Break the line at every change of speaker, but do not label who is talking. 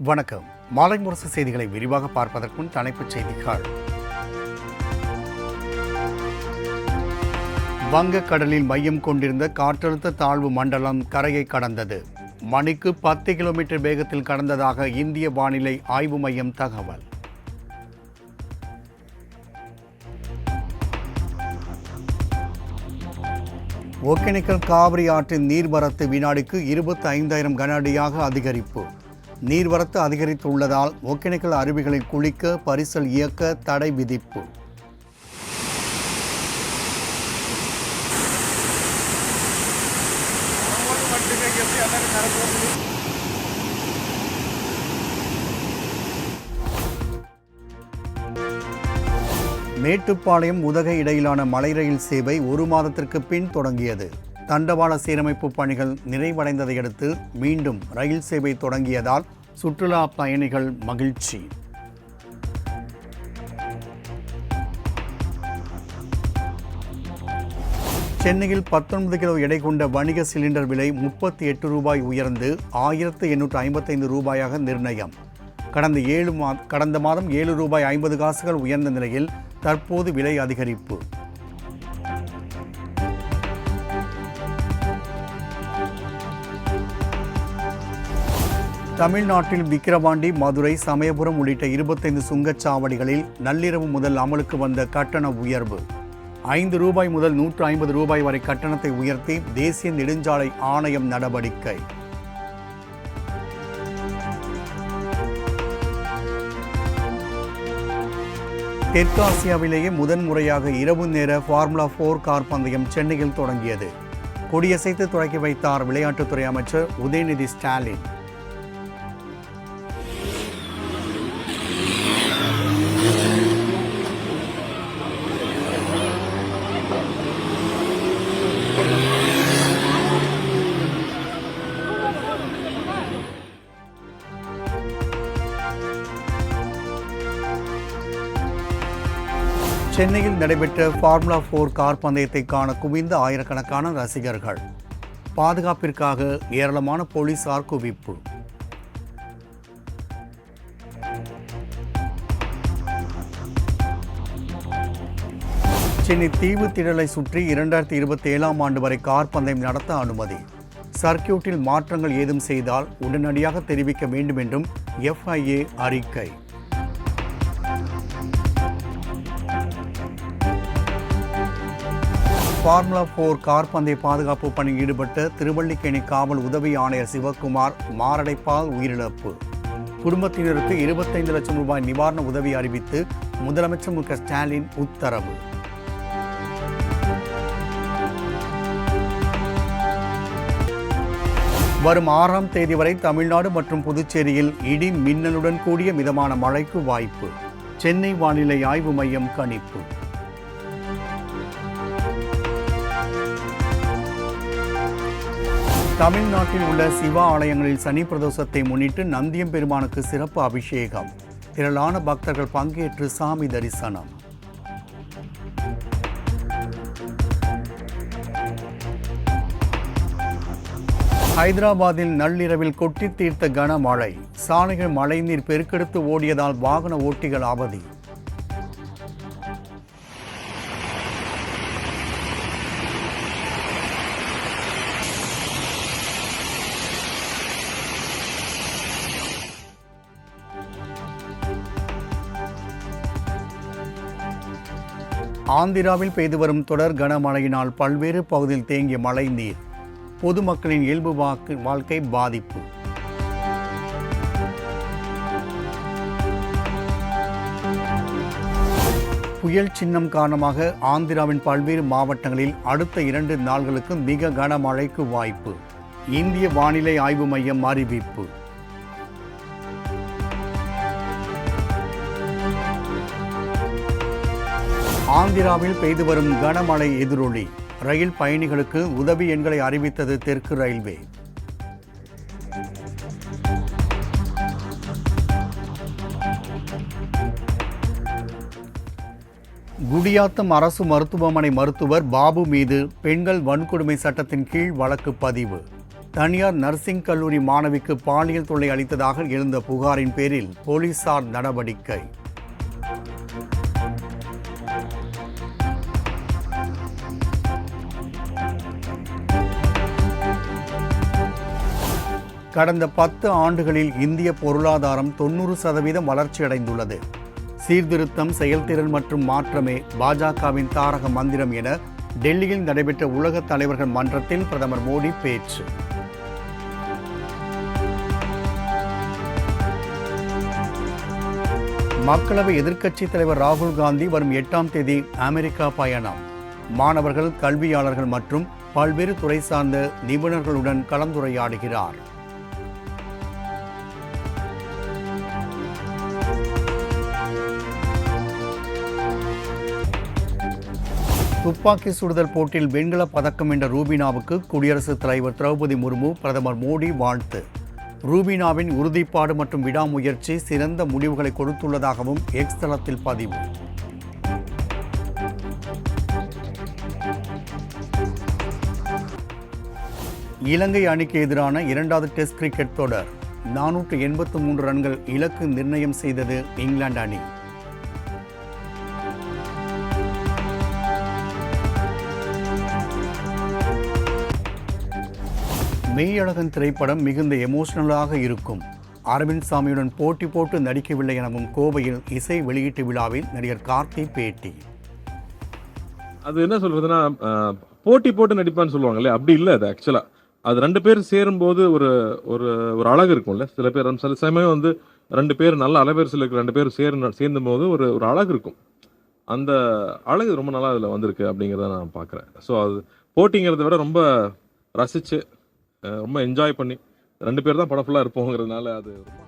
வணக்கம். மாலை முரசு செய்திகளை விரிவாக பார்ப்பதற்கு முன் தலைப்புச் செய்திகள். வங்கக்கடலில் மையம் கொண்டிருந்த காற்றழுத்த தாழ்வு மண்டலம் கரையை கடந்தது. மணிக்கு 10 கிலோமீட்டர் வேகத்தில் கடந்ததாக இந்திய வானிலை ஆய்வு மையம் தகவல். ஒகேனக்கல் காவிரி ஆற்றின் நீர்வரத்து வினாடிக்கு 25,000 கன அடியாக அதிகரிப்பு. நீர்வரத்து அதிகரித்துள்ளதால் ஒகேனக்கல் அருவிகளில் குளிக்க பரிசல் இயக்க தடை விதிப்பு. மேட்டுப்பாளையம் உதகை இடையிலான மலை ரயில் சேவை 1 மாதத்திற்கு பின் தொடங்கியது. தண்டவாள சீரமைப்பு பணிகள் நிறைவடைந்ததை அடுத்து மீண்டும் ரயில் சேவை தொடங்கியதால் சுற்றுலா பயணிகள் மகிழ்ச்சி. சென்னையில் 19 கிலோ எடை கொண்ட வணிக சிலிண்டர் விலை 38 ரூபாய் உயர்ந்து 1855 ரூபாயாக நிர்ணயம். கடந்த மாதம் 7 ரூபாய் 50 காசுகள் உயர்ந்த நிலையில் தற்போது விலை அதிகரிப்பு. தமிழ்நாட்டில் விக்கிரவாண்டி, மதுரை, சமயபுரம் உள்ளிட்ட 25 சுங்கச்சாவடிகளில் நள்ளிரவு முதல் அமலுக்கு வந்த கட்டண உயர்வு. 5 ரூபாய் முதல் 150 ரூபாய் வரை கட்டணத்தை உயர்த்தி தேசிய நெடுஞ்சாலை ஆணையம் நடவடிக்கை. தெற்காசியாவிலேயே முதன்முறையாக இரவு நேர ஃபார்முலா 4 கார் பந்தயம் சென்னையில் தொடங்கியது. கொடியசைத்து தொடங்கி வைத்தார் விளையாட்டுத்துறை அமைச்சர் உதயநிதி ஸ்டாலின். சென்னையில் நடைபெற்ற ஃபார்முலா 4 கார் பந்தயத்தை காண குவிந்த ஆயிரக்கணக்கான ரசிகர்கள். பாதுகாப்பிற்காக ஏராளமான போலீசார் குவிப்பு. சென்னை தீவு திடலை சுற்றி 2027ஆம் ஆண்டு வரை கார் பந்தயம் நடத்த அனுமதி. சர்க்கியூட்டில் மாற்றங்கள் ஏதும் செய்தால் உடனடியாக தெரிவிக்க வேண்டும் என்றும் FIA அறிக்கை. ஃபார்முலா 4 கார் பந்தய பாதுகாப்பு பணியில் ஈடுபட்ட திருவல்லிக்கேணி காவல் உதவி ஆணையர் சிவக்குமார் மாரடைப்பால் உயிரிழப்பு. குடும்பத்தினருக்கு 25 லட்சம் ரூபாய் நிவாரண உதவி அறிவித்து முதலமைச்சர் மு க ஸ்டாலின் உத்தரவு. வரும் 6ஆம் தேதி வரை தமிழ்நாடு மற்றும் புதுச்சேரியில் இடி மின்னலுடன் கூடிய மிதமான மழைக்கு வாய்ப்பு. சென்னை வானிலை ஆய்வு மையம் கணிப்பு. தமிழ்நாட்டில் உள்ள சிவா ஆலயங்களில் சனி பிரதோஷத்தை முன்னிட்டு நந்தியம்பெருமானுக்கு சிறப்பு அபிஷேகம். திரளான பக்தர்கள் பங்கேற்று சாமி தரிசனம். ஹைதராபாத்தில் நள்ளிரவில் கொட்டி தீர்த்த கனமழை. சாலைகள் மழைநீர் பெருக்கெடுத்து ஓடியதால் வாகன ஓட்டிகள் அவதி. ஆந்திராவில் பெய்து வரும் தொடர் கனமழையினால் பல்வேறு பகுதியில் தேங்கிய மழை நீர். பொதுமக்களின் இயல்பு வாழ்க்கை பாதிப்பு. புயல் சின்னம் காரணமாக ஆந்திராவின் பல்வேறு மாவட்டங்களில் அடுத்த 2 நாள்களுக்கு மிக கனமழைக்கு வாய்ப்பு. இந்திய வானிலை ஆய்வு மையம் அறிவிப்பு. ஆந்திராவில் பெய்து வரும் கனமழை எதிரொலி. ரயில் பயணிகளுக்கு உதவி எண்களை அறிவித்தது தெற்கு ரயில்வே. குடியாத்தம் அரசு மருத்துவமனை மருத்துவர் பாபு மீது பெண்கள் வன்கொடுமை சட்டத்தின் கீழ் வழக்கு பதிவு. தனியார் நர்சிங் கல்லூரி மாணவிக்கு பாலியல் தொல்லை அளித்ததாக எழுந்த புகாரின் பேரில் போலீசார் நடவடிக்கை. கடந்த 10 ஆண்டுகளில் இந்திய பொருளாதாரம் 90% வளர்ச்சியடைந்துள்ளது. சீர்திருத்தம், செயல்திறன் மற்றும் மாற்றமே பாஜகவின் தாரக மந்திரம் என டெல்லியில் நடைபெற்ற உலக தலைவர்கள் மன்றத்தில் பிரதமர் மோடி பேச்சு. மக்களவை எதிர்க்கட்சித் தலைவர் ராகுல் காந்தி வரும் 8ஆம் தேதி அமெரிக்கா பயணம். மாணவர்கள், கல்வியாளர்கள் மற்றும் பல்வேறு துறை சார்ந்த நிபுணர்களுடன் கலந்துரையாடுகிறார். துப்பாக்கி சுடுதல் போட்டியில் வெண்கல பதக்கம் வென்ற ரூபினாவுக்கு குடியரசுத் தலைவர் திரௌபதி முர்மு, பிரதமர் மோடி வாழ்த்து. ரூபினாவின் உறுதிப்பாடு மற்றும் விடாமுயற்சி சிறந்த முடிவுகளை கொடுத்துள்ளதாகவும் எக்ஸ் தளத்தில் பதிவு. இலங்கை அணிக்கு எதிரான 2வது டெஸ்ட் கிரிக்கெட் தொடர் 483 ரன்கள் இலக்கு நிர்ணயம் செய்தது இங்கிலாந்து அணி. மெய்யழகன் திரைப்படம் மிகுந்த எமோஷனலாக இருக்கும். அரவிந்த் சாமியுடன் போட்டி போட்டு நடிக்கவில்லை எனவும் கோவையில் இசை வெளியீட்டு விழாவில் நடிகர் கார்த்தி பேட்டி.
அது என்ன சொல்றதுன்னா, போட்டி போட்டு நடிப்பான்னு சொல்லுவாங்களே, அப்படி இல்லை. அது ஆக்சுவலா அது 2 பேர் சேரும்போது ஒரு ஒரு ஒரு அழகு இருக்கும்ல. சில பேர் சில சமயம் வந்து 2 பேர் நல்ல அலைவரிசையில் இருக்கிற 2 பேர் சேர்ந்தும் போது ஒரு அழகு இருக்கும். அந்த அழகு ரொம்ப நல்லா அதில் வந்திருக்கு அப்படிங்கிறத நான் பார்க்குறேன். ஸோ அது போட்டிங்கிறத விட ரொம்ப ரசித்து ரொம்ப என்ஜாய் பண்ணி 2 பேர் தான் படம் ஃபுல்லாக இருப்போங்கிறதுனால அது ரொம்ப